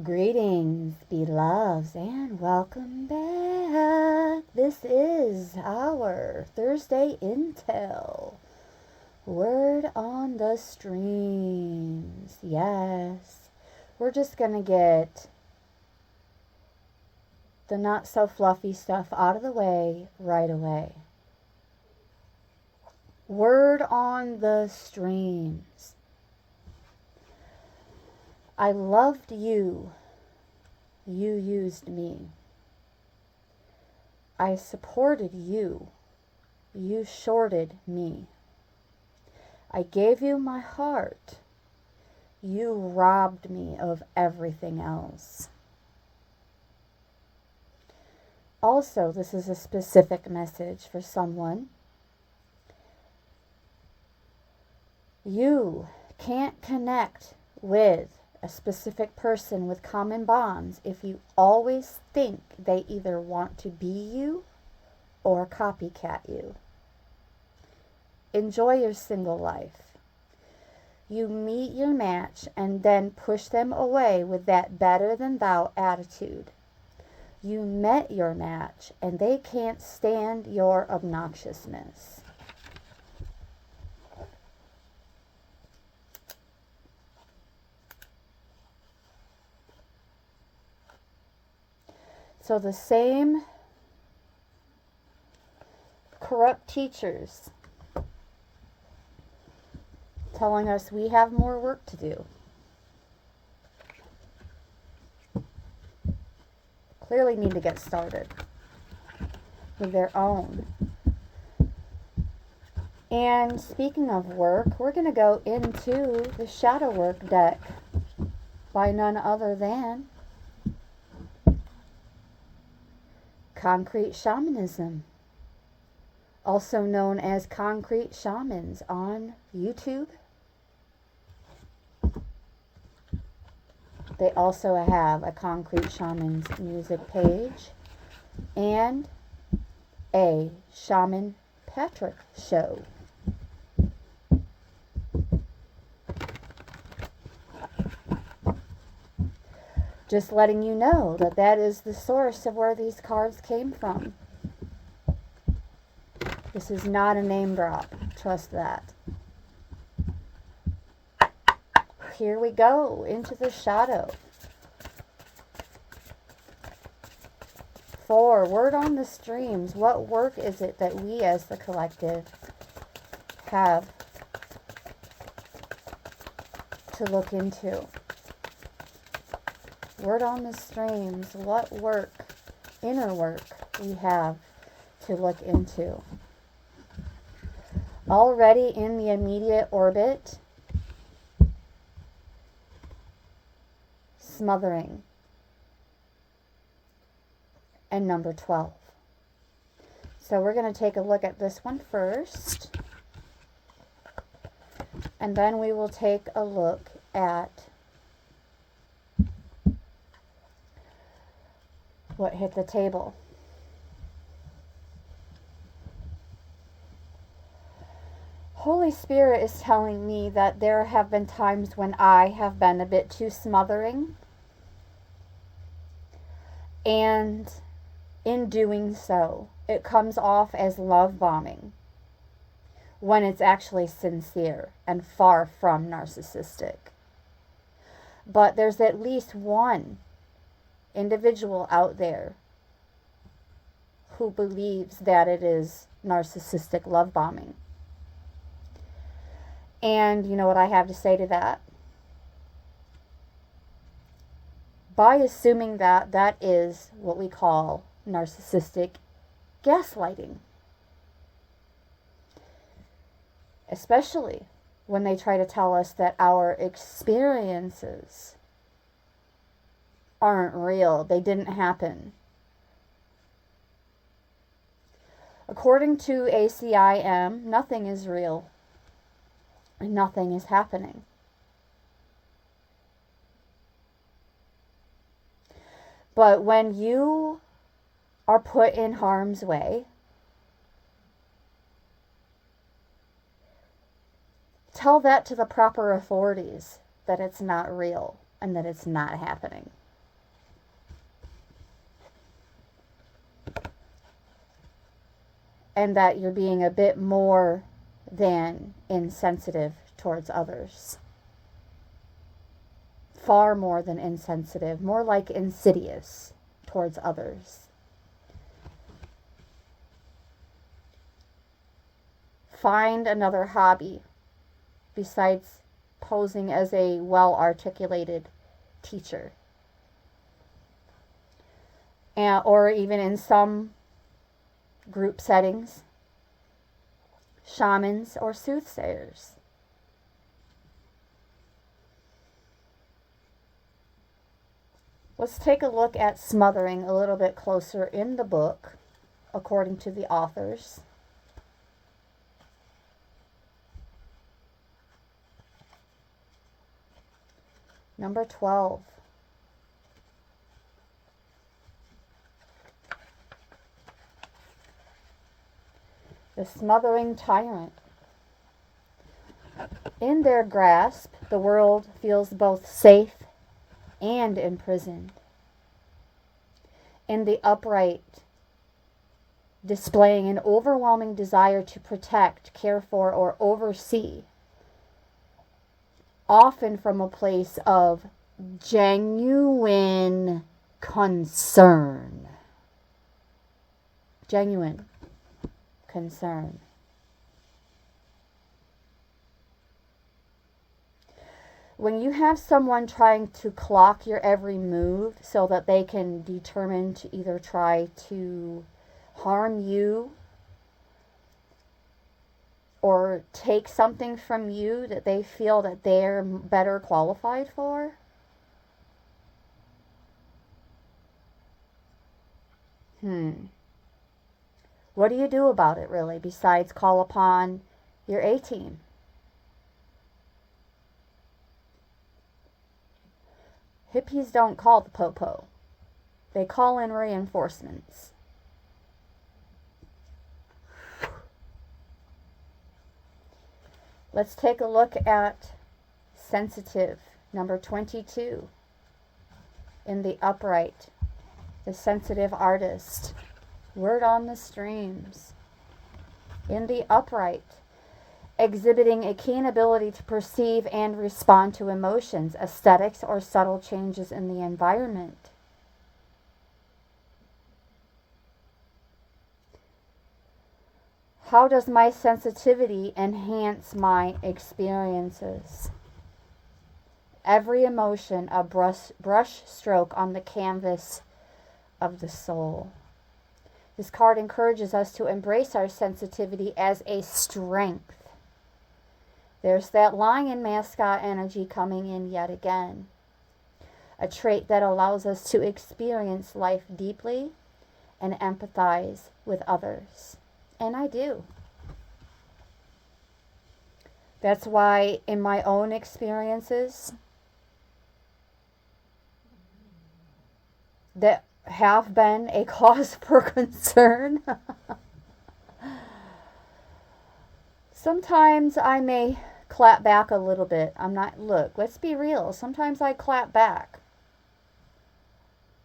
Greetings, beloveds, and welcome back. This is our Thursday Intel. Word on the streams. Yes, we're just going to get the not so fluffy stuff out of the way right away. Word on the streams. I loved you. You used me. I supported you. You shorted me. I gave you my heart. You robbed me of everything else. Also, this is a specific message for someone. You can't connect with a specific person with common bonds if you always think they either want to be you or copycat you. Enjoy your single life. You meet your match and then push them away with that better than thou attitude. You met your match and they can't stand your obnoxiousness. So the same corrupt teachers telling us we have more work to do clearly need to get started with their own. And speaking of work, we're going to go into the shadow work deck by none other than Concrete Shamanism, also known as Concrete Shamans on YouTube. They also have a Concrete Shamans music page and a Shaman Patrick show. Just letting you know that that is the source of where these cards came from. This is not a name drop. Trust that. Here we go into the shadow. 4, word on the streams. What work is it that we as the collective have to look into? Word on the streams, what work, inner work, we have to look into. Already in the immediate orbit, smothering, and number 12. So we're going to take a look at this one first, and then we will take a look at what hit the table. Holy Spirit is telling me that there have been times when I have been a bit too smothering, and in doing so, it comes off as love bombing when it's actually sincere and far from narcissistic. But there's at least one individual out there who believes that it is narcissistic love bombing. And you know what I have to say to that? By assuming that that is what we call narcissistic gaslighting. Especially when they try to tell us that our experiences aren't real. They didn't happen. According to ACIM, nothing is real and nothing is happening. But when you are put in harm's way, tell that to the proper authorities that it's not real and that it's not happening. and that you're being a bit more than insensitive towards others. Far more than insensitive, more like insidious towards others. Find another hobby besides posing as a well-articulated teacher. Or even in some group settings, shamans or soothsayers. Let's take a look at smothering a little bit closer in the book, according to the authors. Number 12. The smothering tyrant. In their grasp, the world feels both safe and imprisoned. In the upright, displaying an overwhelming desire to protect, care for, or oversee, often from a place of genuine concern. Genuine concern. When you have someone trying to clock your every move so that they can determine to either try to harm you or take something from you that they feel that they're better qualified for, what do you do about it, really, besides call upon your A-team? Hippies don't call the popo. They call in reinforcements. Let's take a look at sensitive, number 22, in the upright, the sensitive artist. Word on the streams. In the upright, exhibiting a keen ability to perceive and respond to emotions, aesthetics, or subtle changes in the environment. How does my sensitivity enhance my experiences? Every emotion a brush stroke on the canvas of the soul. This card encourages us to embrace our sensitivity as a strength. There's that lion mascot energy coming in yet again. A trait that allows us to experience life deeply and empathize with others. And I do. That's why in my own experiences that have been a cause for concern, sometimes I may clap back a little bit. Look, let's be real. Sometimes I clap back.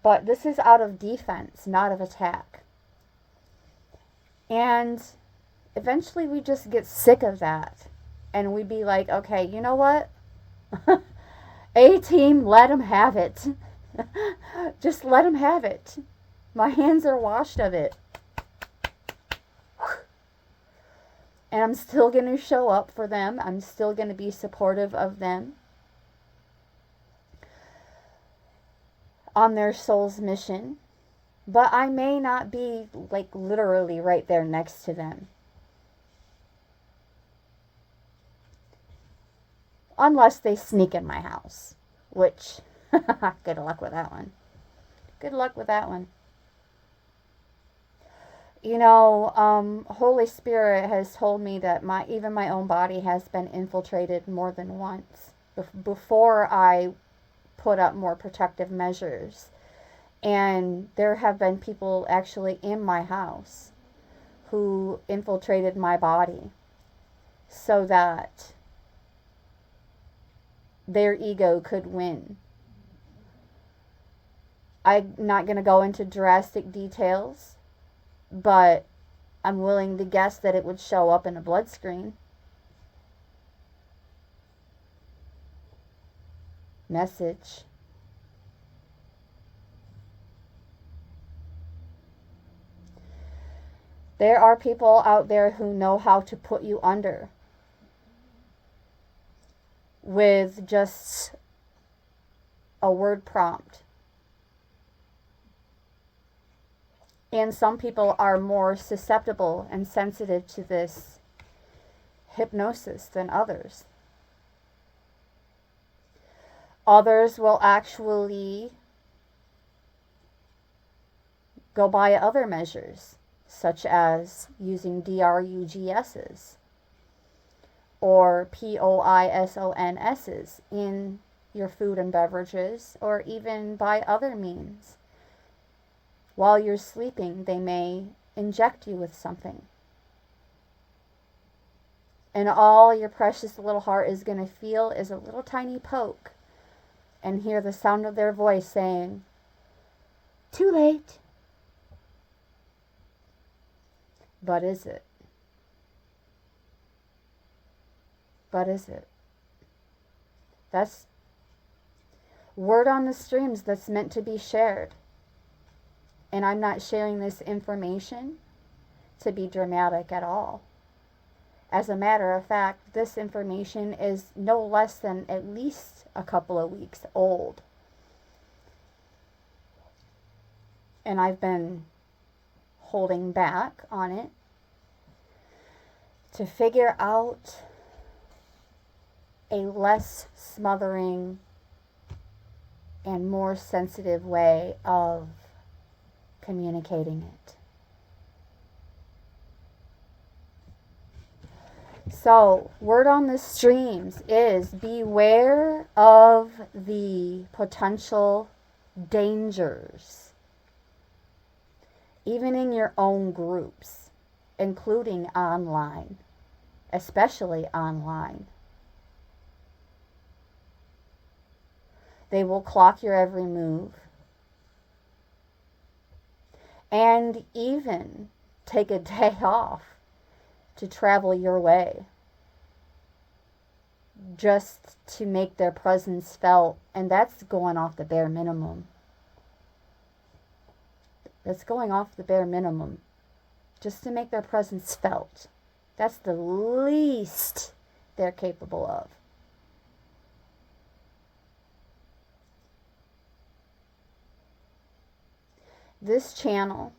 But this is out of defense, not of attack. And eventually we just get sick of that. And we be like, okay, you know what? A-team, let them have it. Just let them have it. My hands are washed of it. And I'm still going to show up for them. I'm still going to be supportive of them on their soul's mission. But I may not be like literally right there next to them. Unless they sneak in my house. Which, good luck with that one. Good luck with that one. You know, Holy Spirit has told me that even my own body has been infiltrated more than once before I put up more protective measures. And there have been people actually in my house who infiltrated my body so that their ego could win. I'm not going to go into drastic details, but I'm willing to guess that it would show up in a blood screen. Message. There are people out there who know how to put you under with just a word prompt. And some people are more susceptible and sensitive to this hypnosis than others. Others will actually go by other measures, such as using DRUGSs or POISONSs in your food and beverages, or even by other means. While you're sleeping, they may inject you with something. And all your precious little heart is going to feel is a little tiny poke and hear the sound of their voice saying, "Too late." But is it? But is it? That's word on the streams that's meant to be shared. And I'm not sharing this information to be dramatic at all. As a matter of fact, this information is no less than at least a couple of weeks old. And I've been holding back on it to figure out a less smothering and more sensitive way of communicating it. So, word on the streams is beware of the potential dangers, even in your own groups, including online, especially online. They will clock your every move and even take a day off to travel your way just to make their presence felt. And that's going off the bare minimum. That's going off the bare minimum just to make their presence felt. That's the least they're capable of. This channel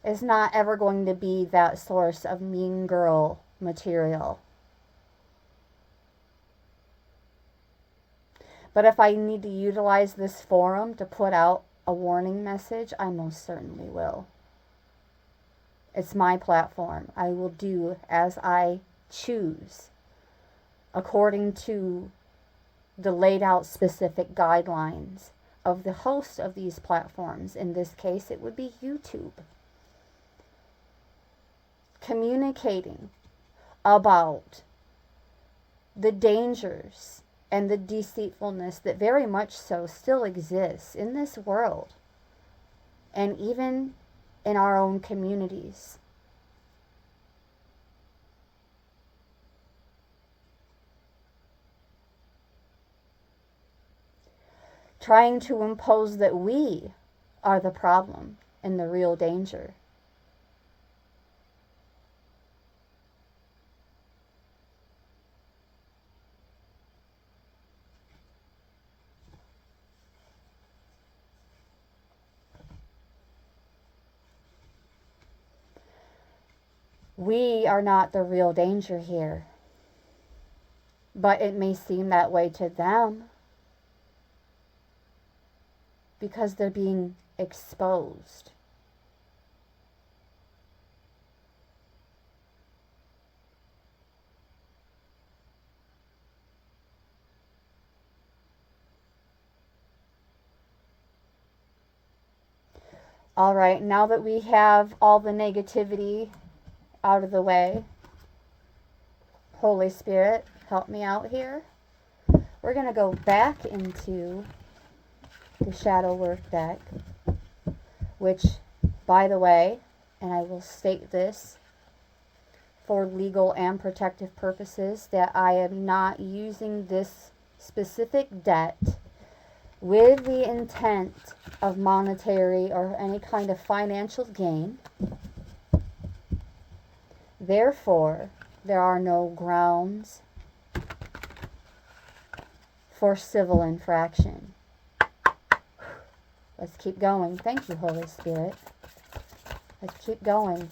is not ever going to be that source of mean girl material. But if I need to utilize this forum to put out a warning message, I most certainly will. It's my platform. I will do as I choose, according to the laid out specific guidelines of the host of these platforms. In this case, it would be YouTube. Communicating about the dangers and the deceitfulness that very much so still exists in this world and even in our own communities. Trying to impose that we are the problem and the real danger. We are not the real danger here, but it may seem that way to them because they're being exposed. All right, now that we have all the negativity out of the way, Holy Spirit, help me out here. We're going to go back into the Shadow Work deck, which, by the way, and I will state this for legal and protective purposes, that I am not using this specific deck with the intent of monetary or any kind of financial gain. Therefore, there are no grounds for civil infraction. Let's keep going. Thank you, Holy Spirit. Let's keep going.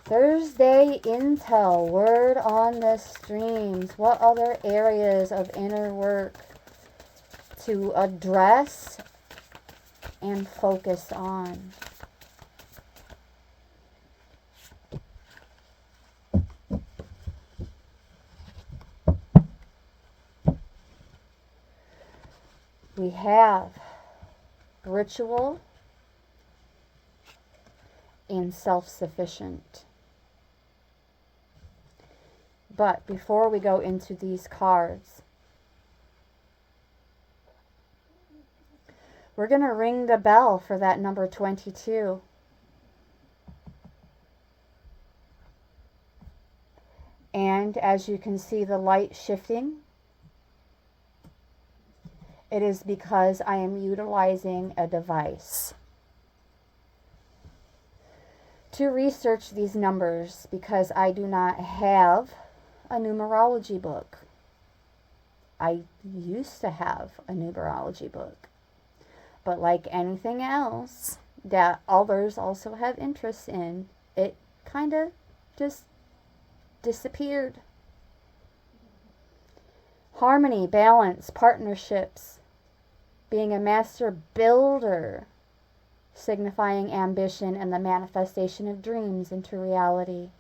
Thursday Intel, word on the streams. What other areas of inner work to address and focus on? We have ritual and self-sufficient. But before we go into these cards, we're going to ring the bell for that number 22. And as you can see the light shifting, it is because I am utilizing a device to research these numbers, because I do not have a numerology book. I used to have a numerology book. But like anything else that others also have interest in, it kind of just disappeared. Harmony, balance, partnerships, being a master builder, signifying ambition and the manifestation of dreams into reality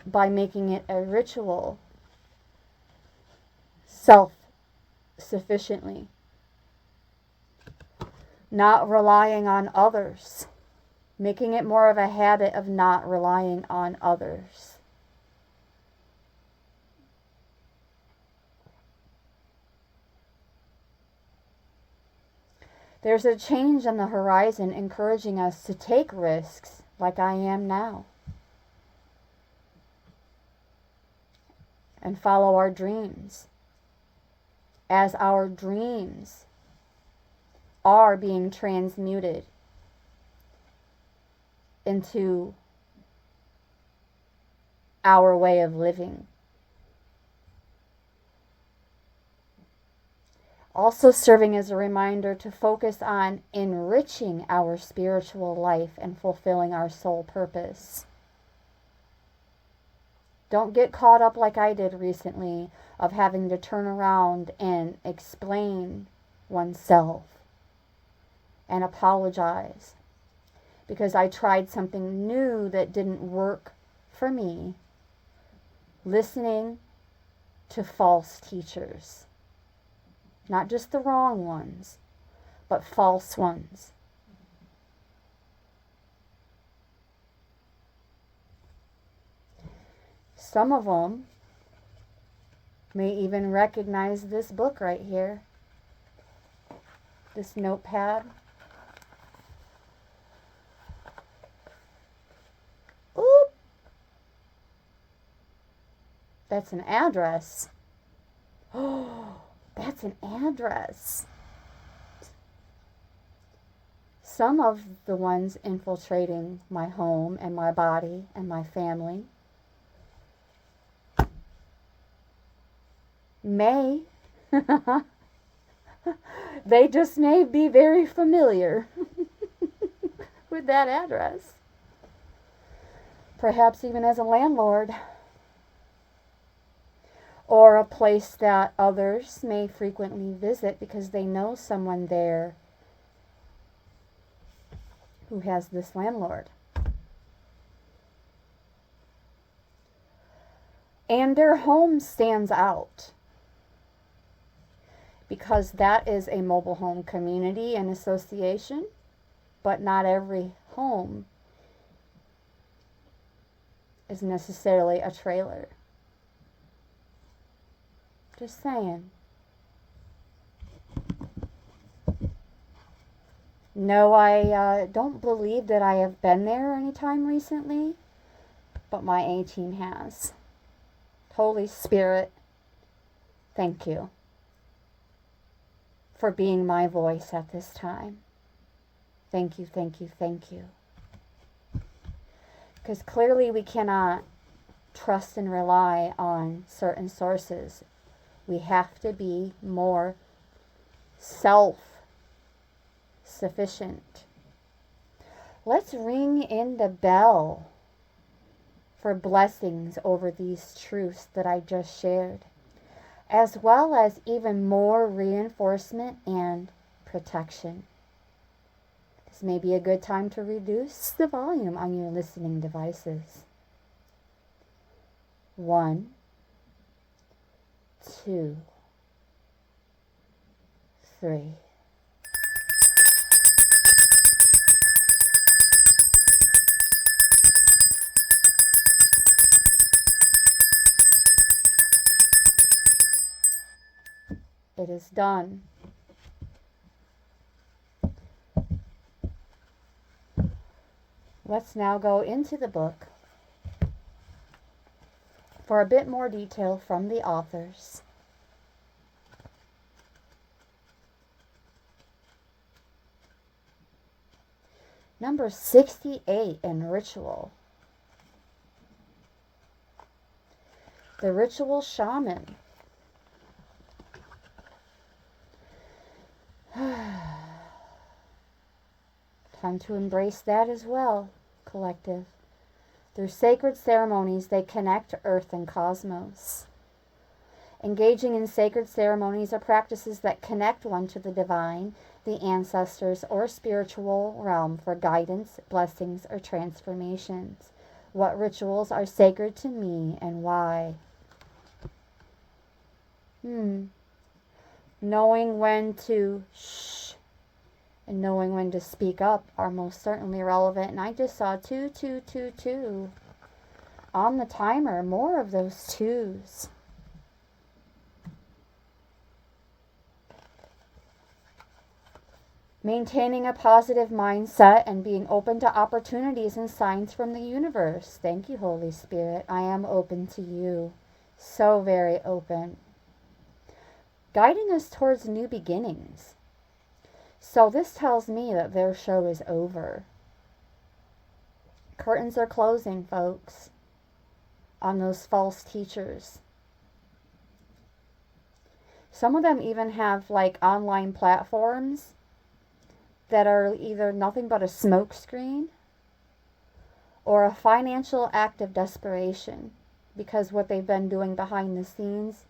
by making it a ritual, self-sufficiently, not relying on others, making it more of a habit of not relying on others. There's a change on the horizon encouraging us to take risks like I am now and follow our dreams, as our dreams are being transmuted into our way of living. Also serving as a reminder to focus on enriching our spiritual life and fulfilling our soul purpose. Don't get caught up like I did recently of having to turn around and explain oneself and apologize because I tried something new that didn't work for me, listening to false teachers. Not just the wrong ones, but false ones. Some of them may even recognize this book right here, this notepad. Oop! That's an address. Oh! That's an address. Some of the ones infiltrating my home and my body and my family may, they just may be very familiar with that address. Perhaps even as a landlord. Or a place that others may frequently visit because they know someone there who has this landlord. And their home stands out because that is a mobile home community and association, but not every home is necessarily a trailer. Just saying. No, I don't believe that I have been there anytime recently, but my A team has. Holy Spirit, thank you for being my voice at this time. Thank you, thank you, thank you. Because clearly we cannot trust and rely on certain sources. We have to be more self-sufficient. Let's ring in the bell for blessings over these truths that I just shared, as well as even more reinforcement and protection. This may be a good time to reduce the volume on your listening devices. 1, 2, 3. It is done. Let's now go into the book for a bit more detail from the authors. Number 68 in Ritual. The Ritual Shaman. Time to embrace that as well, collective. Through sacred ceremonies, they connect to Earth and cosmos. Engaging in sacred ceremonies are practices that connect one to the divine, the ancestors, or spiritual realm for guidance, blessings, or transformations. What rituals are sacred to me and why? Knowing when to shh and knowing when to speak up are most certainly relevant. And I just saw 2222 on the timer. More of those twos. Maintaining a positive mindset and being open to opportunities and signs from the universe. Thank you, Holy Spirit. I am open to you. So very open. Guiding us towards new beginnings. So this tells me that their show is over. Curtains are closing, folks, on those false teachers. Some of them even have like online platforms that are either nothing but a smokescreen or a financial act of desperation, because what they've been doing behind the scenes,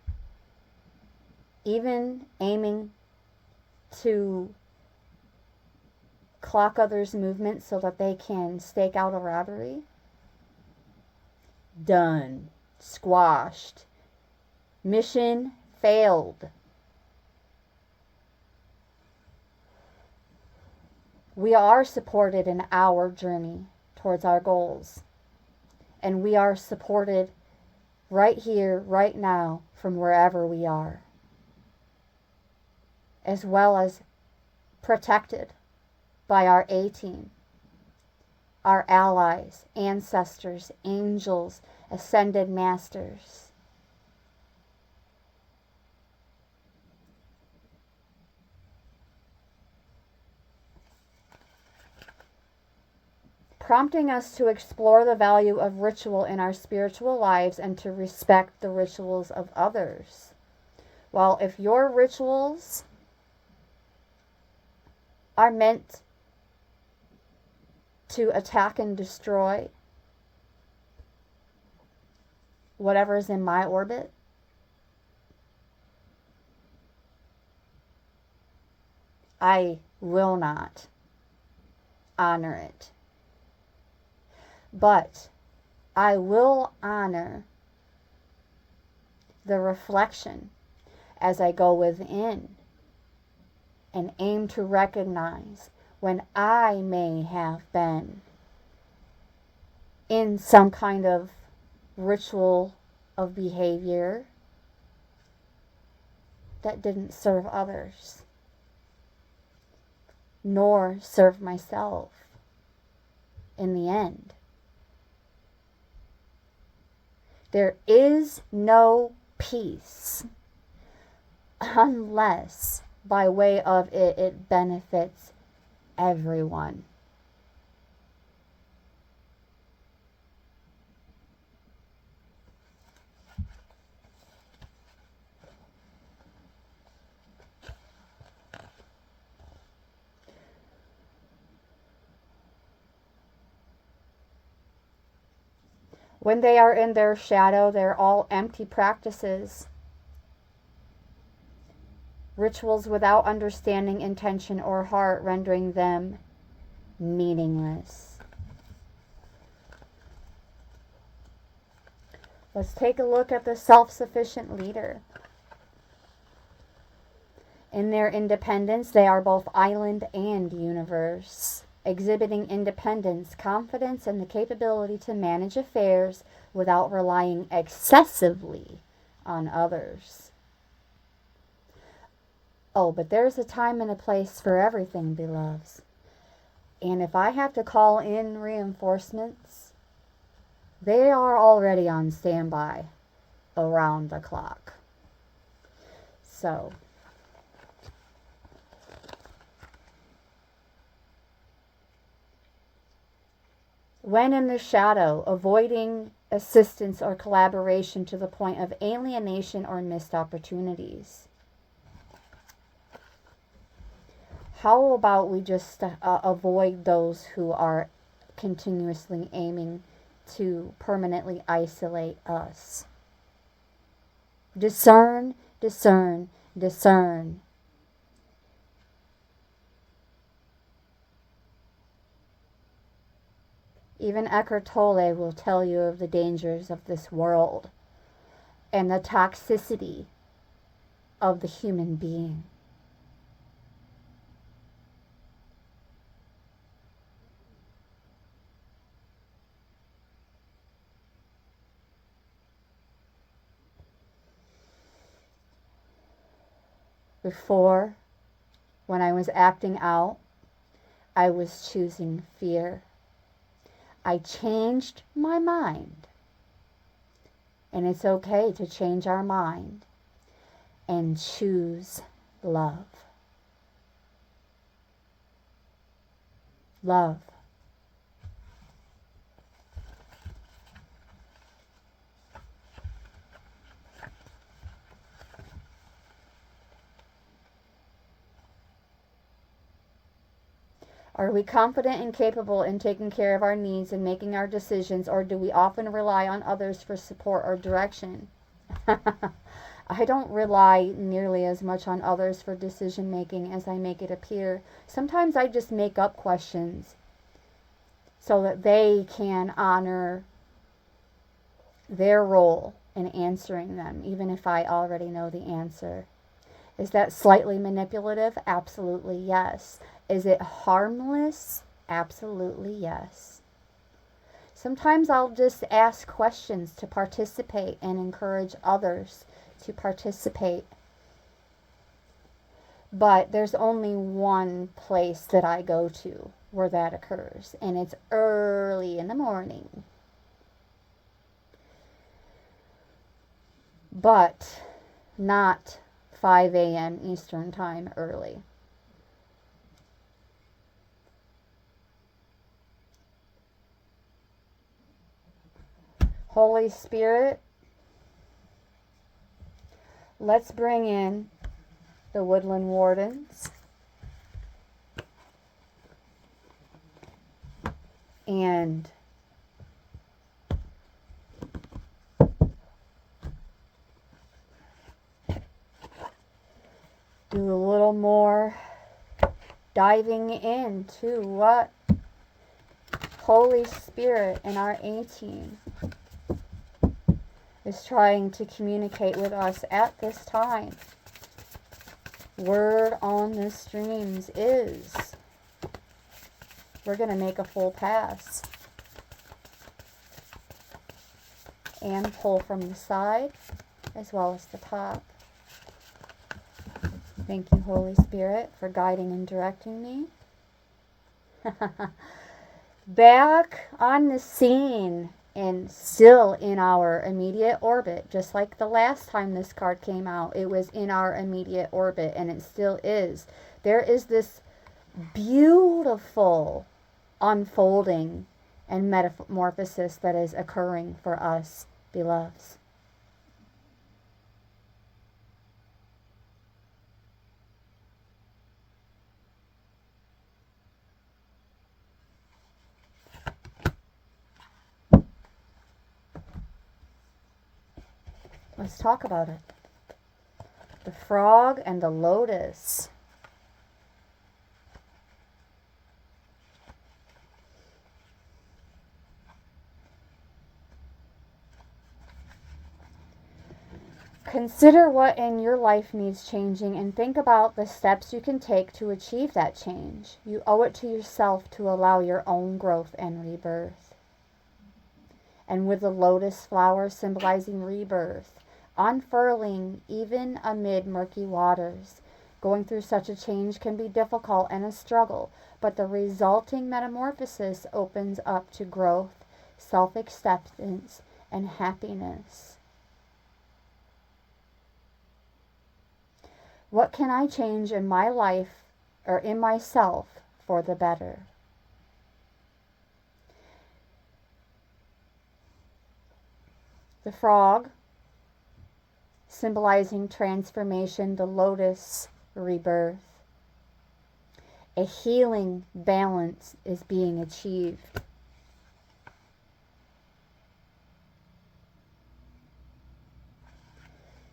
even aiming to clock others' movements so that they can stake out a robbery. Done. Squashed. Mission failed. We are supported in our journey towards our goals. And we are supported right here, right now, from wherever we are. As well as protected by our A-team, our allies, ancestors, angels, ascended masters. Prompting us to explore the value of ritual in our spiritual lives and to respect the rituals of others. Well, if your rituals are meant to attack and destroy whatever's in my orbit, I will not honor it. But I will honor the reflection as I go within and aim to recognize when I may have been in some kind of ritual of behavior that didn't serve others. nor serve myself in the end. There is no peace unless by way of it benefits everyone. When they are in their shadow, they're all empty practices. Rituals without understanding, intention, or heart, rendering them meaningless. Let's take a look at the self-sufficient leader. In their independence, they are both island and universe, exhibiting independence, confidence, and the capability to manage affairs without relying excessively on others. Oh, but there's a time and a place for everything, beloveds. And if I have to call in reinforcements, they are already on standby around the clock. So, when in the shadow, avoiding assistance or collaboration to the point of alienation or missed opportunities. How about we just avoid those who are continuously aiming to permanently isolate us? Discern, discern, discern. Even Eckhart Tolle will tell you of the dangers of this world and the toxicity of the human being. Before, when I was acting out, I was choosing fear. I changed my mind. And it's okay to change our mind and choose love. Love. Are we confident and capable in taking care of our needs and making our decisions, or do we often rely on others for support or direction? I don't rely nearly as much on others for decision making as I make it appear. Sometimes I just make up questions so that they can honor their role in answering them, even if I already know the answer. Is that slightly manipulative? Absolutely yes. Is it harmless? Absolutely yes. Sometimes I'll just ask questions to participate and encourage others to participate. But there's only one place that I go to where that occurs, and it's early in the morning. But not 5 a.m. Eastern Time early. Holy Spirit, let's bring in the woodland wardens and do a little more diving into what Holy Spirit and our A-team is trying to communicate with us at this time. Word on the streams is we're going to make a full pass and pull from the side as well as the top. Thank you, Holy Spirit, for guiding and directing me. Back on the scene and still in our immediate orbit, just like the last time this card came out, it was in our immediate orbit, and it still is. There is this beautiful unfolding and metamorphosis that is occurring for us, beloveds. Let's talk about it. The frog and the lotus. Consider what in your life needs changing and think about the steps you can take to achieve that change. You owe it to yourself to allow your own growth and rebirth. And with the lotus flower symbolizing rebirth, unfurling even amid murky waters, going through such a change can be difficult and a struggle, but the resulting metamorphosis opens up to growth, self-acceptance, and happiness. What can I change in my life or in myself for the better? The frog, symbolizing transformation, the lotus, rebirth. A healing balance is being achieved.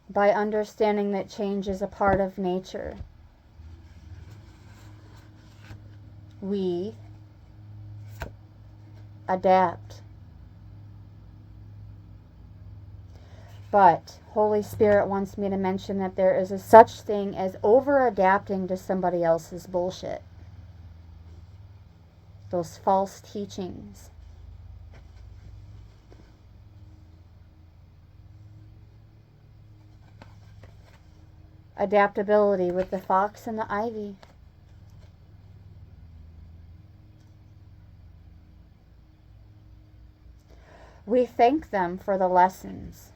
By understanding that change is a part of nature, we adapt. But Holy Spirit wants me to mention that there is a such thing as over-adapting to somebody else's bullshit. Those false teachings. Adaptability with the fox and the ivy. We thank them for the lessons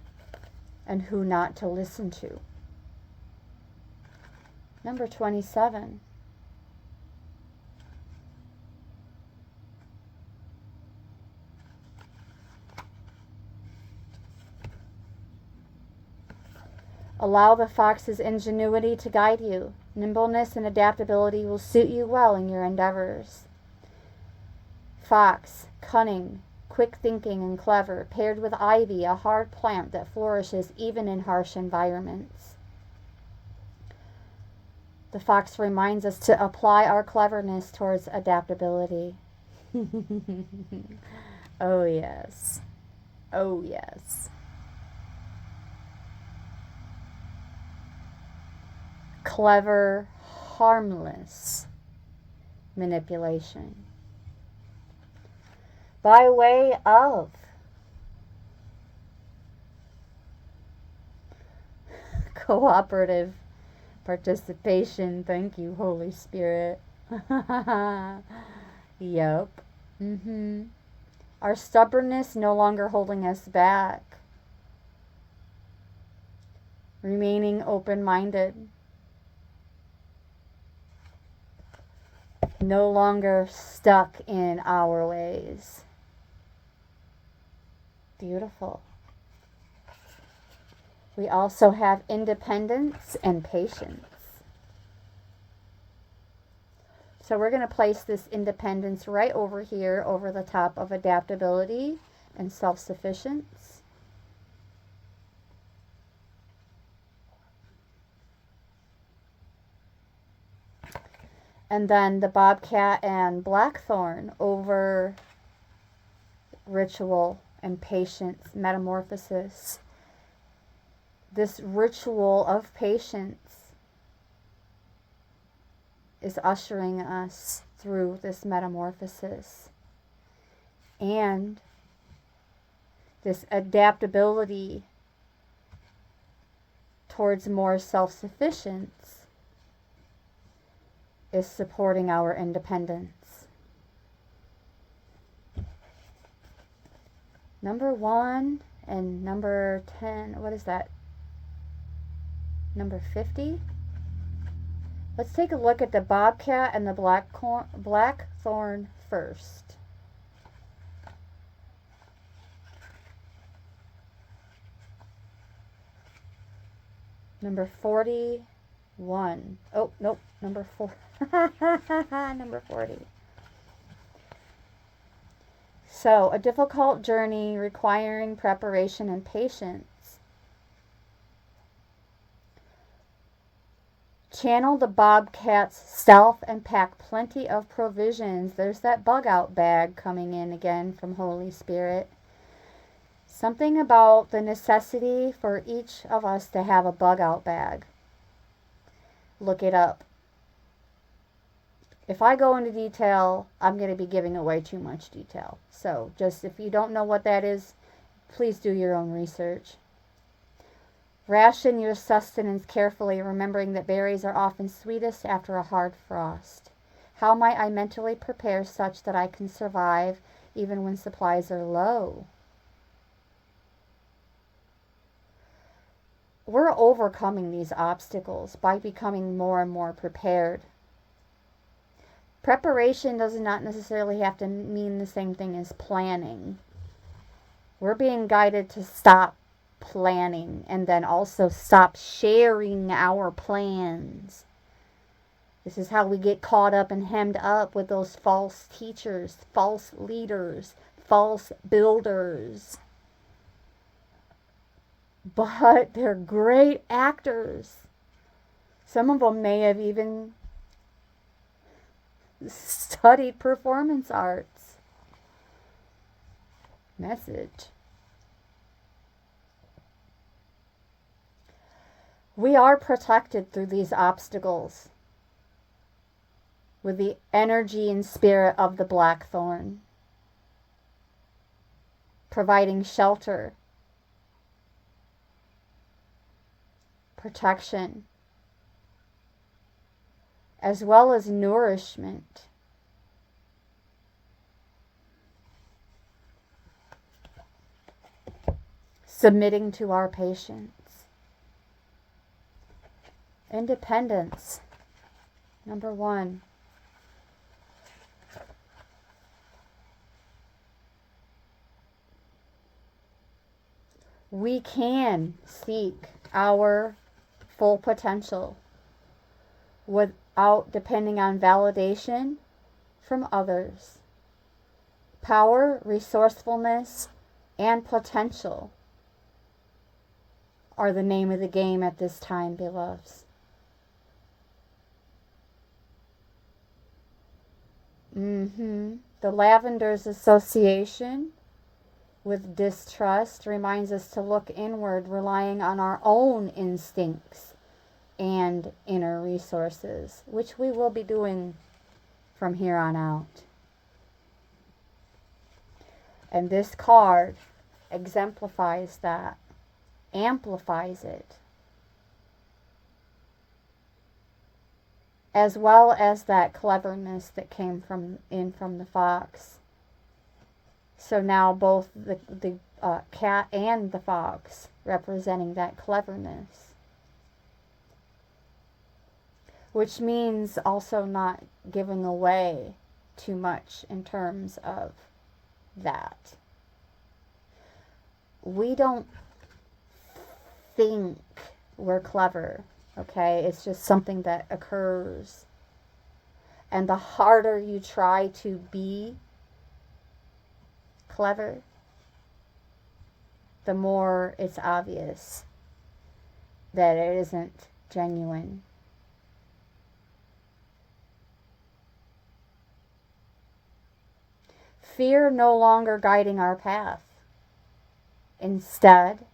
and who not to listen to. Number 27. Allow the fox's ingenuity to guide you. Nimbleness and adaptability will suit you well in your endeavors. Fox, cunning, quick thinking, and clever, paired with ivy, a hard plant that flourishes even in harsh environments. The fox reminds us to apply our cleverness towards adaptability. Oh, yes. Oh, yes. Clever, harmless manipulation. By way of cooperative participation. Thank you, Holy Spirit. Yep. Our stubbornness no longer holding us back. Remaining open-minded. No longer stuck in our ways. Beautiful. We also have independence and patience. So we're going to place this independence right over here, over the top of adaptability and self-sufficiency. And then the bobcat and blackthorn over ritual and patience, metamorphosis. This ritual of patience is ushering us through this metamorphosis. And this adaptability towards more self-sufficiency is supporting our independence. Number 1 and number 10. What is that? Number 50? Let's take a look at the bobcat and the blackthorn first. Number 41. Oh, nope. Number 4. Number 40. So, a difficult journey requiring preparation and patience. Channel the bobcat's stealth and pack plenty of provisions. There's that bug out bag coming in again from Holy Spirit. Something about the necessity for each of us to have a bug out bag. Look it up. If I go into detail, I'm going to be giving away too much detail. So just if you don't know what that is, please do your own research. Ration your sustenance carefully, remembering that berries are often sweetest after a hard frost. How might I mentally prepare such that I can survive even when supplies are low? We're overcoming these obstacles by becoming more and more prepared. Preparation does not necessarily have to mean the same thing as planning. We're being guided to stop planning and then also stop sharing our plans. This is how we get caught up and hemmed up with those false teachers, false leaders, false builders. But they're great actors. Some of them may have even studied performance arts. Message. We are protected through these obstacles with the energy and spirit of the blackthorn, providing shelter, protection, as well as nourishment. Submitting to our patience. Independence. Number 1. We can seek our full potential without depending on validation from others. Power, resourcefulness, and potential are the name of the game at this time, beloveds. The Lavender's association with distrust reminds us to look inward, relying on our own instincts and inner resources, which we will be doing from here on out. And this card exemplifies that, amplifies it, as well as that cleverness that came from the fox. So now both the cat and the fox representing that cleverness, which means also not giving away too much in terms of that. We don't think we're clever, okay? It's just something that occurs. And the harder you try to be clever, the more it's obvious that it isn't genuine. Fear no longer guiding our path. Instead,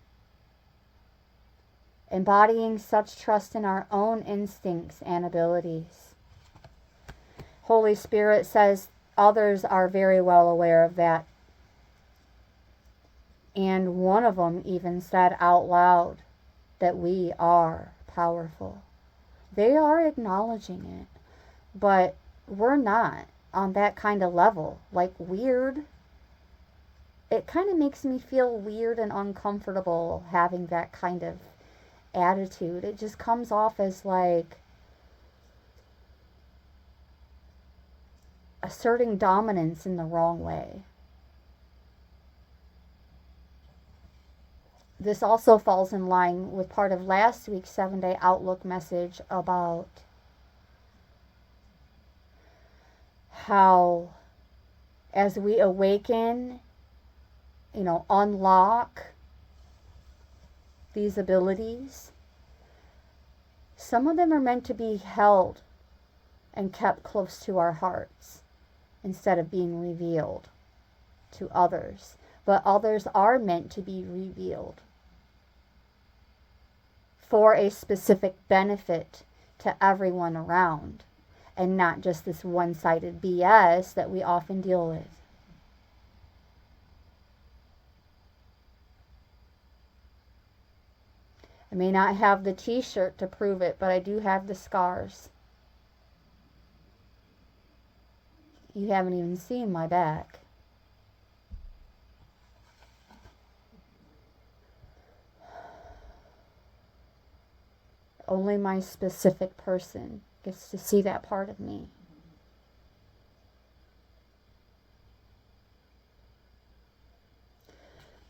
embodying such trust in our own instincts and abilities. Holy Spirit says others are very well aware of that. And one of them even said out loud that we are powerful. They are acknowledging it, but we're not on that kind of level. Like weird. it kind of makes me feel weird and uncomfortable having that kind of attitude. It just comes off as like asserting dominance in the wrong way. This also falls in line with part of last week's 7-day outlook message about how as we awaken, unlock these abilities, some of them are meant to be held and kept close to our hearts instead of being revealed to others. But others are meant to be revealed for a specific benefit to everyone around, and not just this one-sided BS that we often deal with. I may not have the t-shirt to prove it, but I do have the scars. You haven't even seen my back. Only my specific person gets to see that part of me.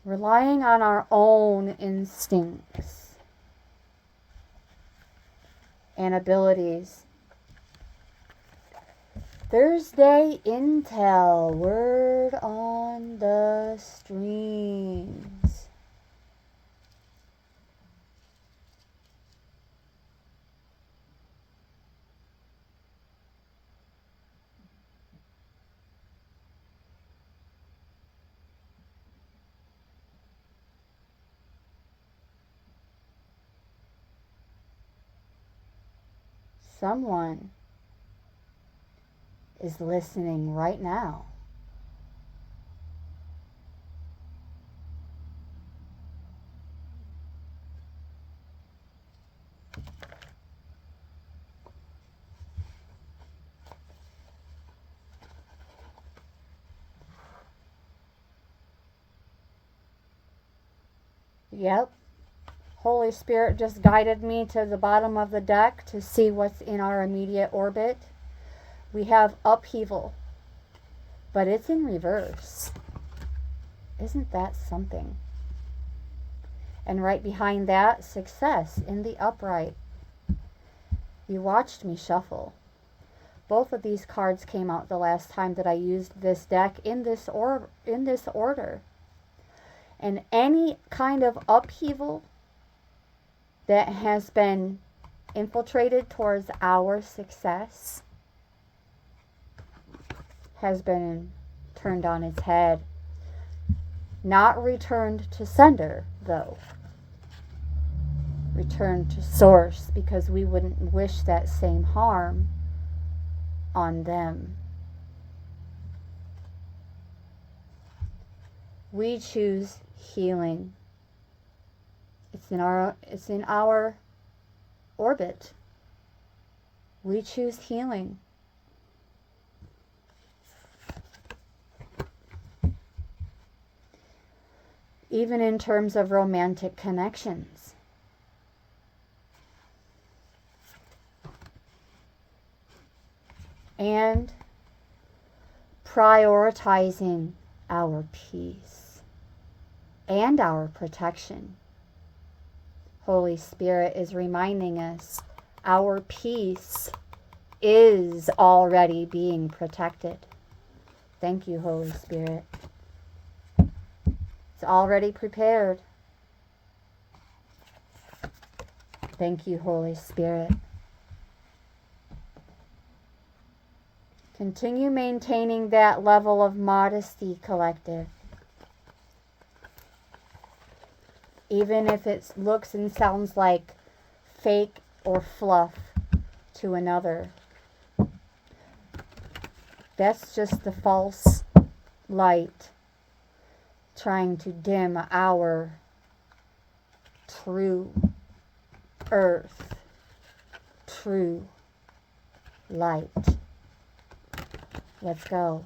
Relying on our own instincts and abilities. Thursday Intel, word on the streams. Someone is listening right now. Yep. Holy Spirit just guided me to the bottom of the deck to see what's in our immediate orbit. We have upheaval, but it's in reverse. Isn't that something? And right behind that, success in the upright. You watched me shuffle. Both of these cards came out the last time that I used this deck in this order. And any kind of upheaval that has been infiltrated towards our success has been turned on its head. Not returned to sender, though. Returned to source, because we wouldn't wish that same harm on them. We choose healing. It's in our orbit. We choose healing. Even in terms of romantic connections. And prioritizing our peace and our protection. Holy Spirit is reminding us our peace is already being protected. Thank you, Holy Spirit. It's already prepared. Thank you, Holy Spirit. Continue maintaining that level of modesty, collective. Even if it looks and sounds like fake or fluff to another. That's just the false light trying to dim our true earth, true light. Let's go.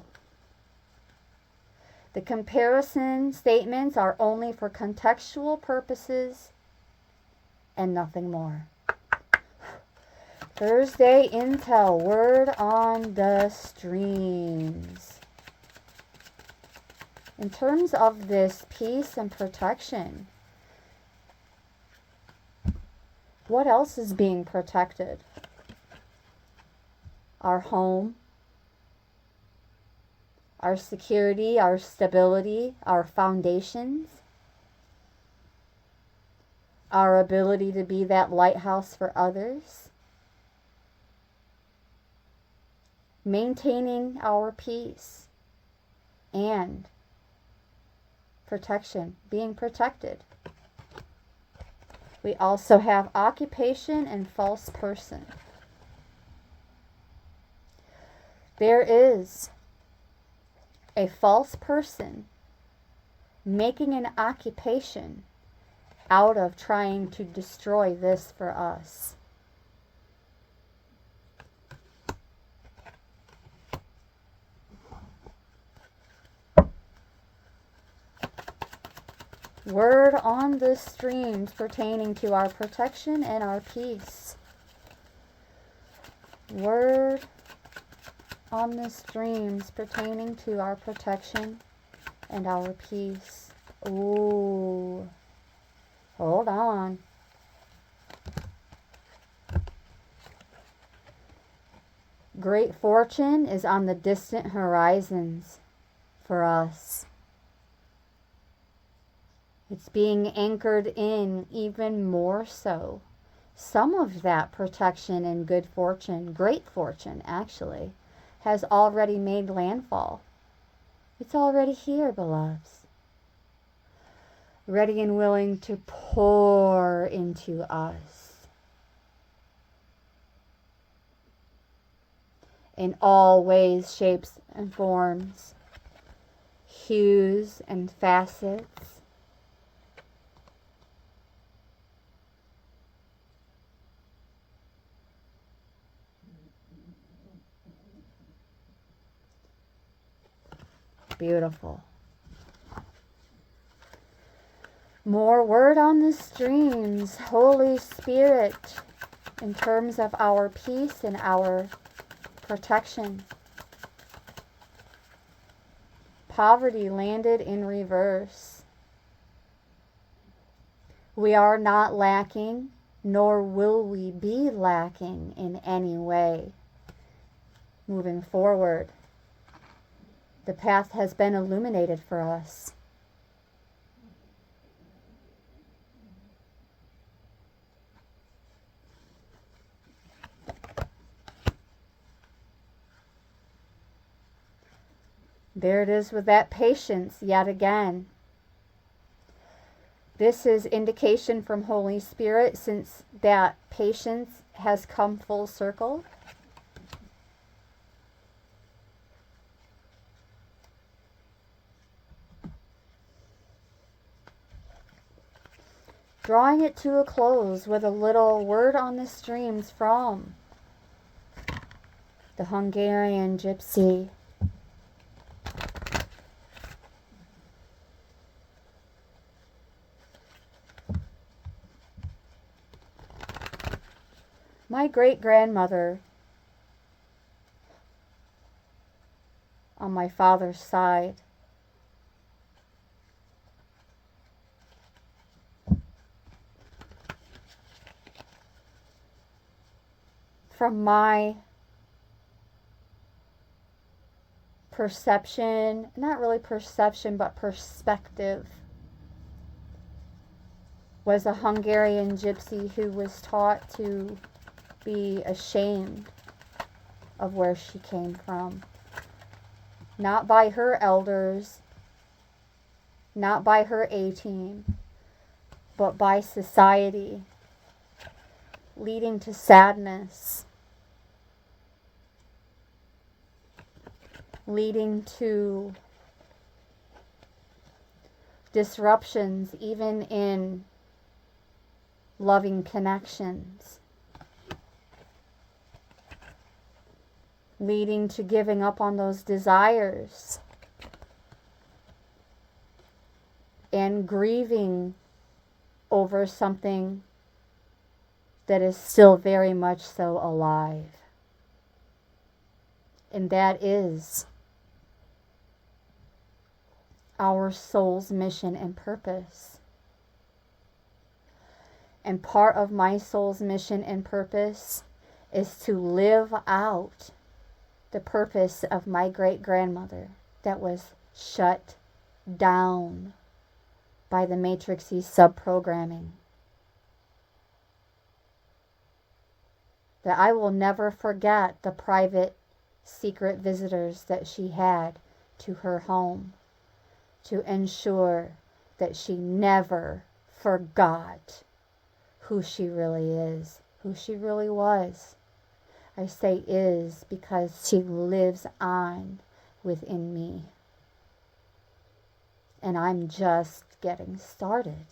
The comparison statements are only for contextual purposes and nothing more. Thursday Intel, word on the streams. In terms of this peace and protection, what else is being protected? Our home, our security, our stability, our foundations, our ability to be that lighthouse for others, maintaining our peace and protection, being protected. We also have occupation and false person. There is a false person making an occupation out of trying to destroy this for us. Word on the streams pertaining to our protection and our peace. Word on the streams pertaining to our protection and our peace. Ooh. Hold on. Great fortune is on the distant horizons for us. It's being anchored in even more so. Some of that protection and good fortune, great fortune actually, has already made landfall. It's already here, beloveds. Ready and willing to pour into us. In all ways, shapes, and forms, hues and facets. Beautiful. More word on the streams. Holy Spirit, in terms of our peace and our protection. Poverty landed in reverse. We are not lacking, nor will we be lacking in any way. Moving forward. The path has been illuminated for us. There it is with that patience yet again. This is indication from Holy Spirit since that patience has come full circle. Drawing it to a close with a little word on the streams from the Hungarian gypsy. My great-grandmother on my father's side from my perception, not really perception, but perspective, was a Hungarian gypsy who was taught to be ashamed of where she came from. Not by her elders, not by her A-team, but by society, leading to sadness, leading to disruptions even in loving connections, leading to giving up on those desires and grieving over something that is still very much so alive. And that is our soul's mission and purpose. And part of my soul's mission and purpose is to live out the purpose of my great-grandmother that was shut down by the matrixy subprogramming. That I will never forget the private secret visitors that she had to her home to ensure that she never forgot who she really is, who she really was. I say is because she lives on within me. And I'm just getting started.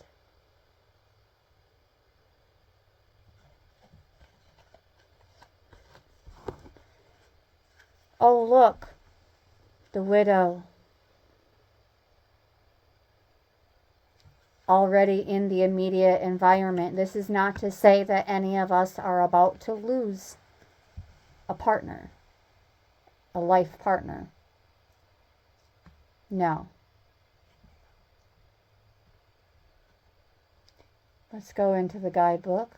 Oh, look, the widow. Already in the immediate environment. This is not to say that any of us are about to lose a partner, a life partner. No. Let's go into the guidebook.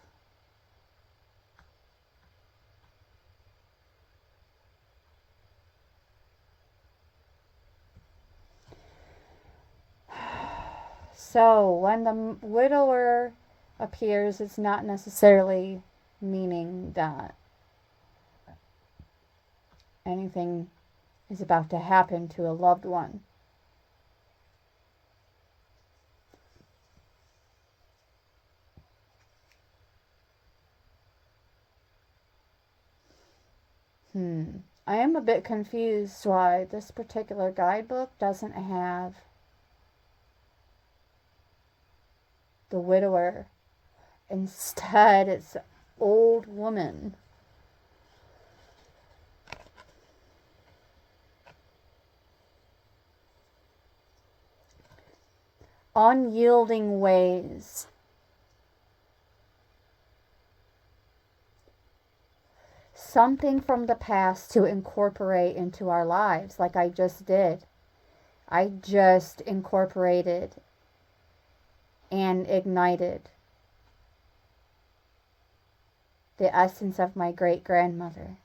So, when the widower appears, it's not necessarily meaning that anything is about to happen to a loved one. I am a bit confused why this particular guidebook doesn't have the widower. Instead, it's old woman. Unyielding ways. Something from the past to incorporate into our lives, like I just did. I just incorporated and ignited the essence of my great-grandmother.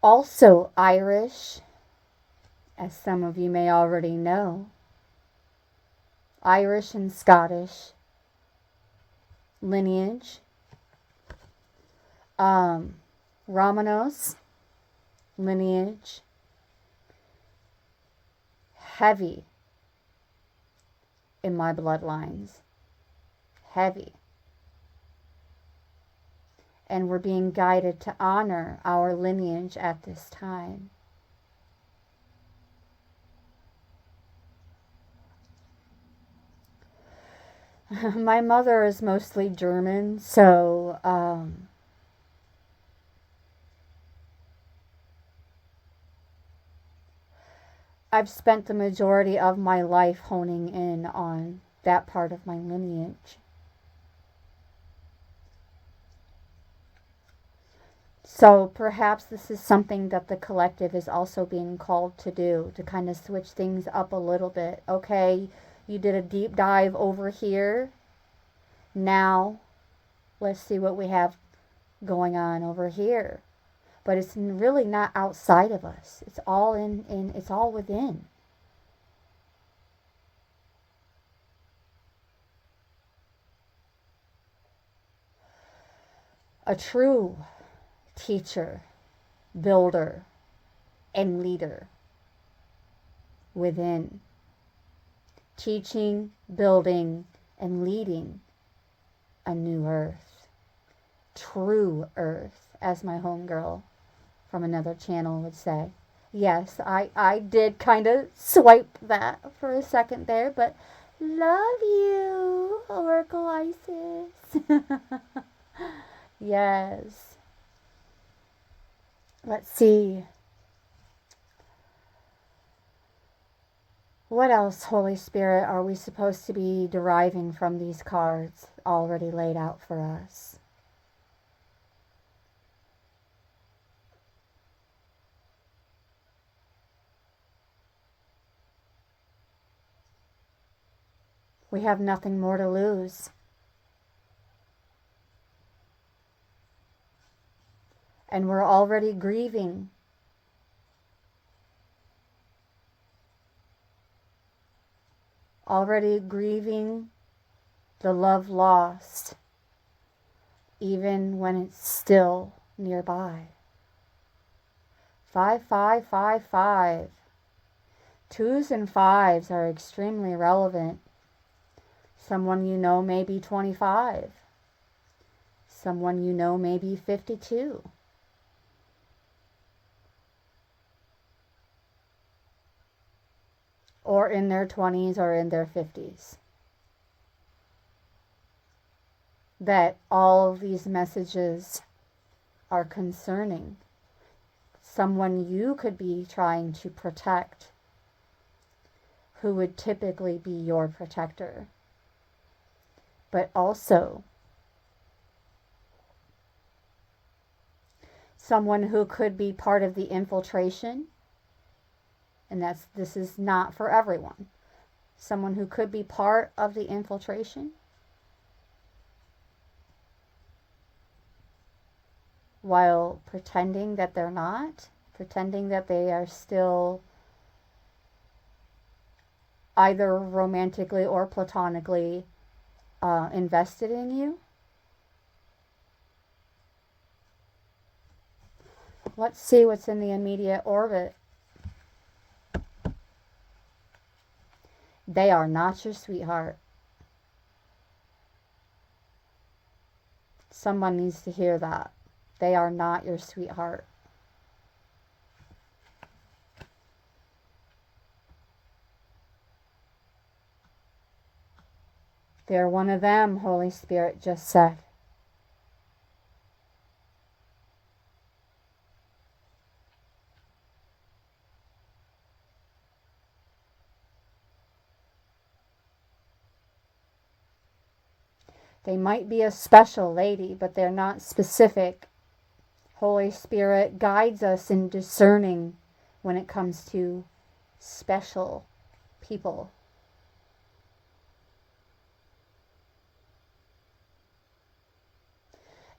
Also Irish, as some of you may already know. Irish and Scottish lineage. Romanos lineage. Heavy in my bloodlines. Heavy. And we're being guided to honor our lineage at this time. My mother is mostly German, so I've spent the majority of my life honing in on that part of my lineage. So perhaps this is something that the collective is also being called to do, to kind of switch things up a little bit. Okay, you did a deep dive over here. Now, let's see what we have going on over here. But it's really not outside of us. It's all it's all within. A true teacher, builder, and leader within. Teaching, building, and leading a new earth. True earth, as my homegirl from another channel would say. Yes, I did kind of swipe that for a second there, but love you, Oracle Isis. Yes. Let's see. What else, Holy Spirit, are we supposed to be deriving from these cards already laid out for us? We have nothing more to lose. And we're already grieving. Already grieving the love lost, even when it's still nearby. 5555. Twos and fives are extremely relevant. Someone you know may be 25. Someone you know may be 52. Or in their 20s or in their 50s. That all of these messages are concerning. Someone you could be trying to protect, who would typically be your protector. But also someone who could be part of the infiltration, and this is not for everyone. Someone who could be part of the infiltration while pretending that they're not, pretending that they are still either romantically or platonically invested in you. Let's see what's in the immediate orbit. They are not your sweetheart. Someone needs to hear that. They are not your sweetheart. They're one of them, Holy Spirit just said. They might be a special lady, but they're not specific. Holy Spirit guides us in discerning when it comes to special people.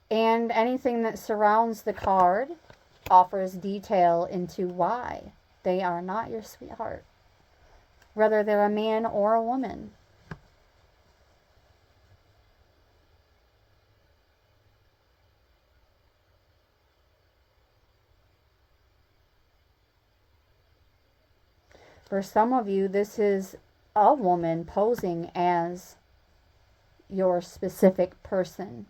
And anything that surrounds the card offers detail into why they are not your sweetheart, whether they're a man or a woman. For some of you, this is a woman posing as your specific person.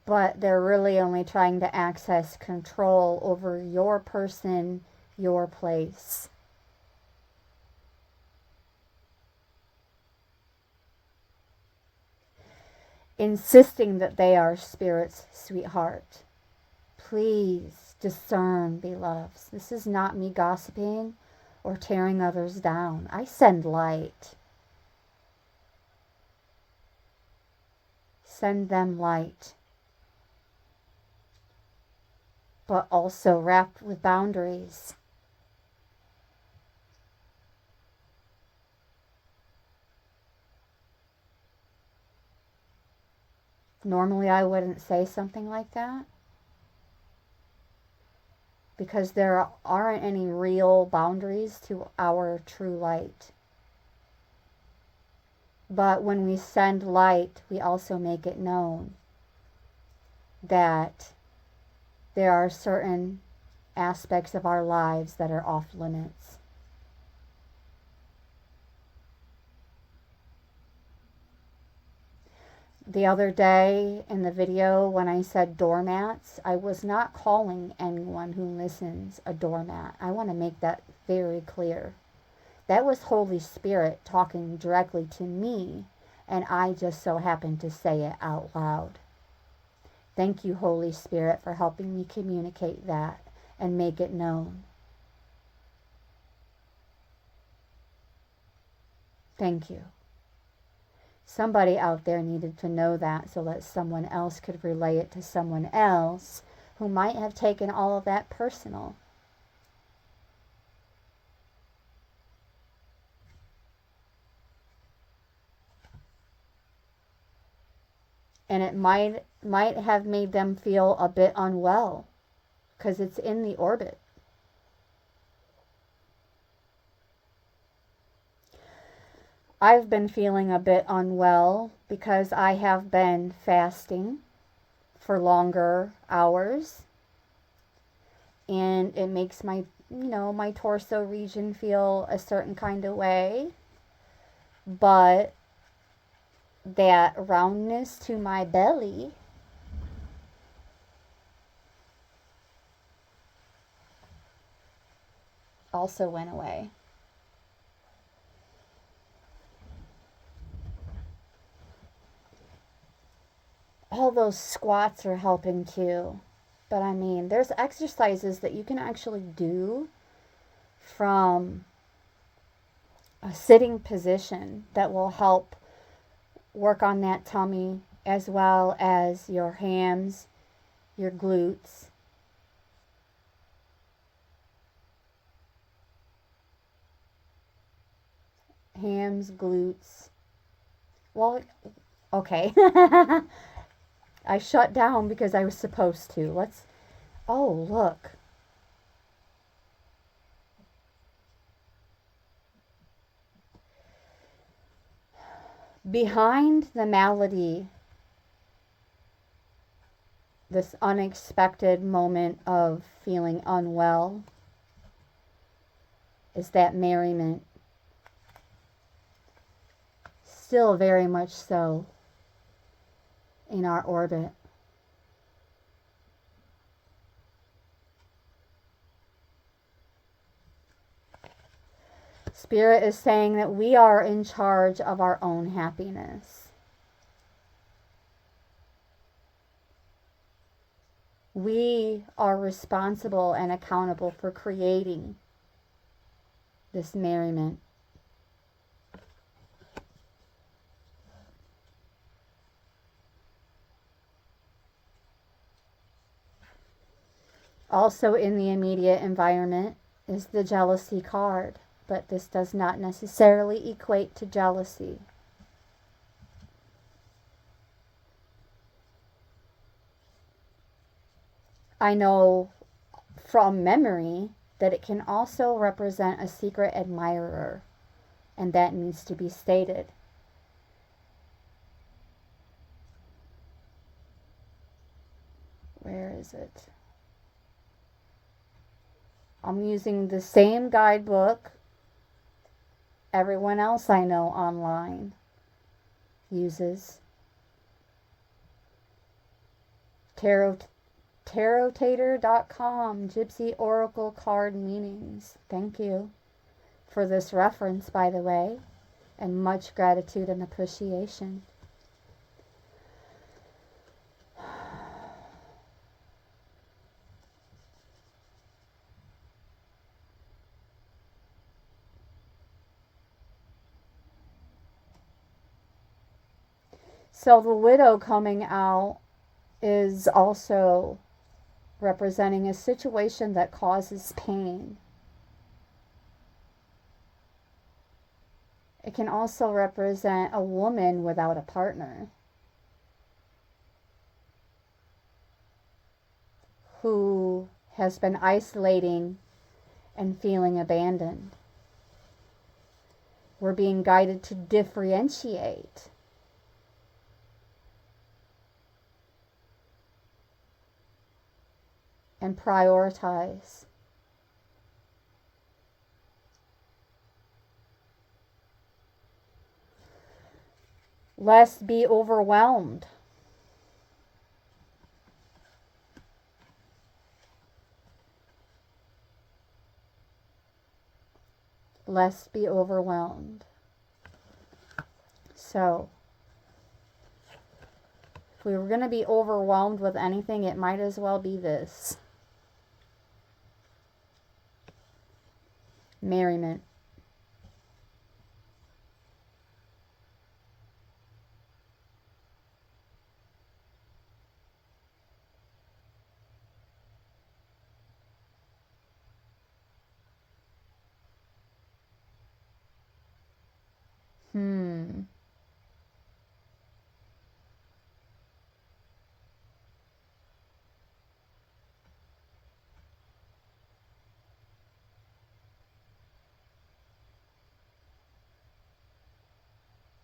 But they're really only trying to access control over your person, your place. Insisting that they are Spirit's sweetheart. Please discern, beloveds. This is not me gossiping or tearing others down. I send light. Send them light. But also wrapped with boundaries. Normally I wouldn't say something like that, because there aren't any real boundaries to our true light. But when we send light, we also make it known that there are certain aspects of our lives that are off limits. The other day in the video when I said doormats, I was not calling anyone who listens a doormat. I want to make that very clear. That was Holy Spirit talking directly to me, and I just so happened to say it out loud. Thank you, Holy Spirit, for helping me communicate that and make it known. Thank you. Somebody out there needed to know that so that someone else could relay it to someone else who might have taken all of that personal. And it might have made them feel a bit unwell because it's in the orbit. I've been feeling a bit unwell because I have been fasting for longer hours, and it makes my my torso region feel a certain kind of way, but that roundness to my belly also went away. All those squats are helping too. But I mean, there's exercises that you can actually do from a sitting position that will help work on that tummy as well as your hams, your glutes. Hams, glutes. Well, okay. I shut down because I was supposed to. Oh, look. Behind the malady, this unexpected moment of feeling unwell, is that merriment. Still very much so in our orbit. Spirit is saying that we are in charge of our own happiness. We are responsible and accountable for creating this merriment. Also in the immediate environment is the jealousy card, but this does not necessarily equate to jealousy. I know from memory that it can also represent a secret admirer, and that needs to be stated. Where is it? I'm using the same guidebook everyone else I know online uses. Tarotator.com, Gypsy Oracle Card Meanings. Thank you for this reference, by the way, and much gratitude and appreciation. So the widow coming out is also representing a situation that causes pain. It can also represent a woman without a partner who has been isolating and feeling abandoned. We're being guided to differentiate. And prioritize. Lest be overwhelmed. Lest be overwhelmed. So, If we were going to be overwhelmed with anything, it might as well be this. Merriment.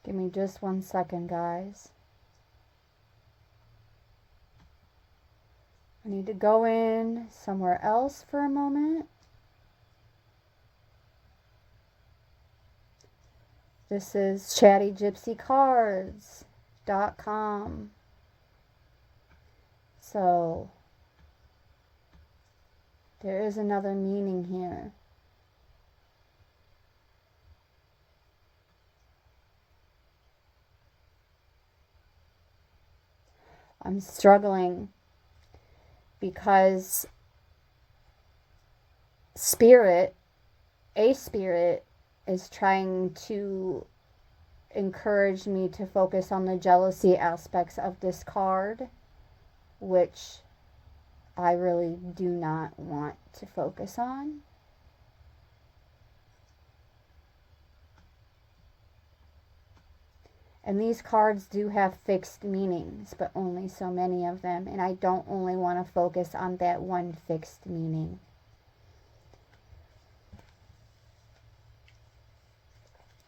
Give me just 1 second, guys. I need to go in somewhere else for a moment. This is chattygypsycards.com. So, there is another meaning here. I'm struggling because a spirit is trying to encourage me to focus on the jealousy aspects of this card, which I really do not want to focus on. And these cards do have fixed meanings, but only so many of them. And I don't only want to focus on that one fixed meaning.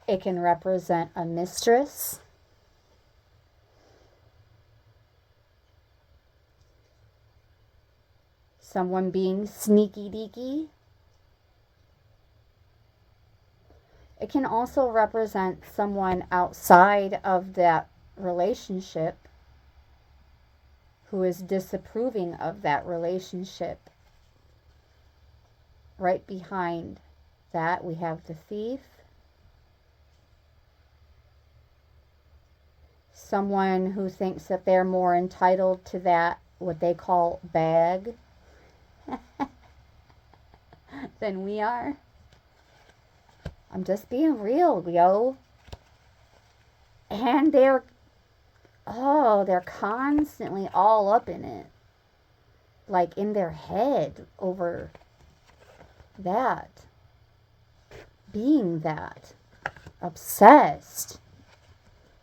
It can represent a mistress, someone being sneaky deaky. It can also represent someone outside of that relationship who is disapproving of that relationship. Right behind that, we have the thief. Someone who thinks that they're more entitled to that, what they call bag, than we are. I'm just being real, yo. And they're constantly all up in it. Like in their head over that. Being that. Obsessed.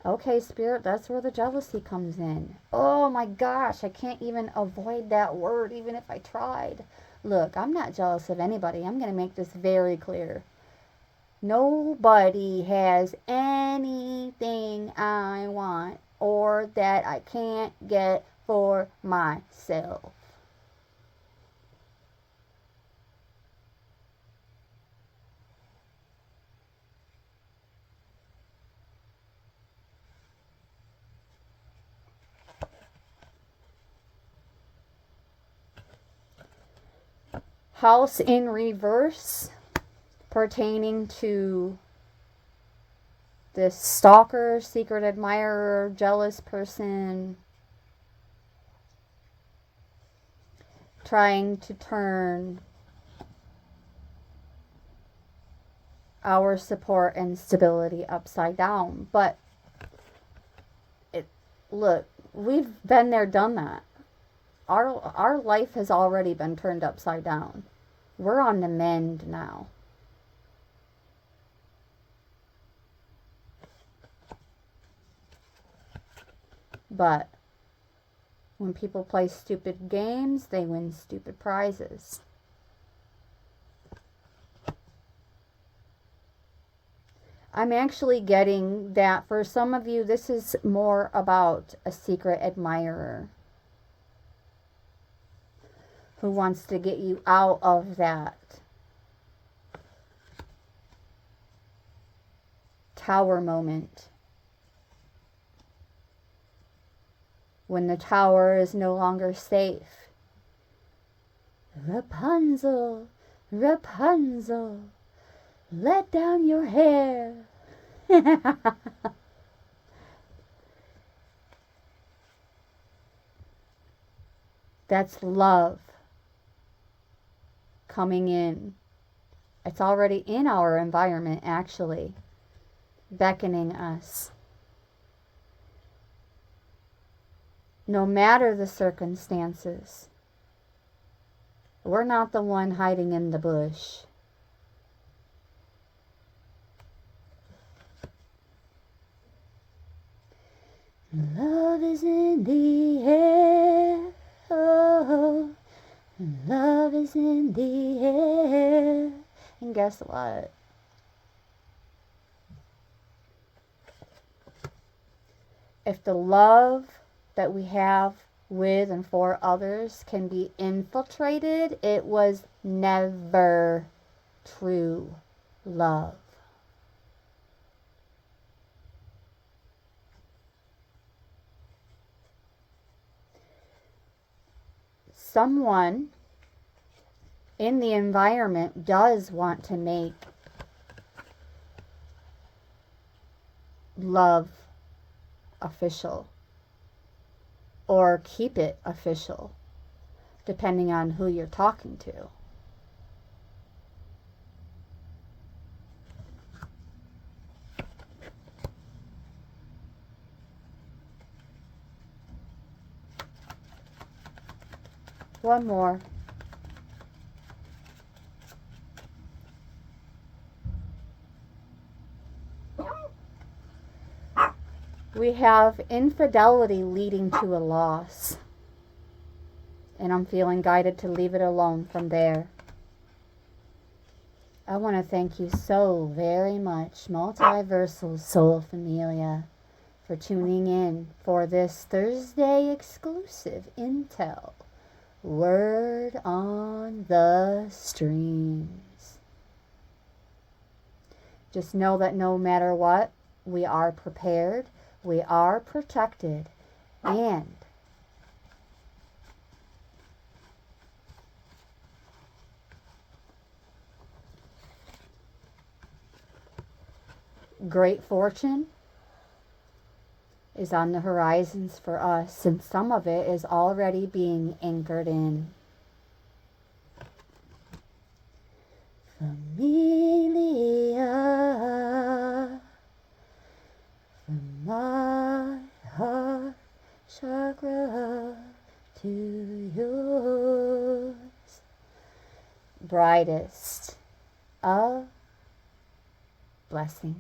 Okay, Spirit, that's where the jealousy comes in. Oh my gosh, I can't even avoid that word even if I tried. Look, I'm not jealous of anybody. I'm going to make this very clear. Nobody has anything I want or that I can't get for myself. House in reverse, pertaining to this stalker, secret admirer, jealous person, trying to turn our support and stability upside down. But look, we've been there, done that. Our life has already been turned upside down. We're on the mend now. But when people play stupid games, they win stupid prizes. I'm actually getting that for some of you, this is more about a secret admirer who wants to get you out of that tower moment. When the tower is no longer safe. Rapunzel, Rapunzel, let down your hair. That's love coming in. It's already in our environment, actually, beckoning us. No matter the circumstances, we're not the one hiding in the bush. Love is in the air. Oh, love is in the air. And guess what? If the love that we have with and for others can be infiltrated, it was never true love. Someone in the environment does want to make love official or keep it official, depending on who you're talking to. One more. We have infidelity leading to a loss. And I'm feeling guided to leave it alone from there. I want to thank you so very much, Multiversal Soul Familia, for tuning in for this Thursday exclusive Intel Word on the Streams. Just know that no matter what, we are prepared, we are protected, and great fortune is on the horizons for us, and some of it is already being anchored in. Familia, from my heart chakra to yours, brightest of blessings.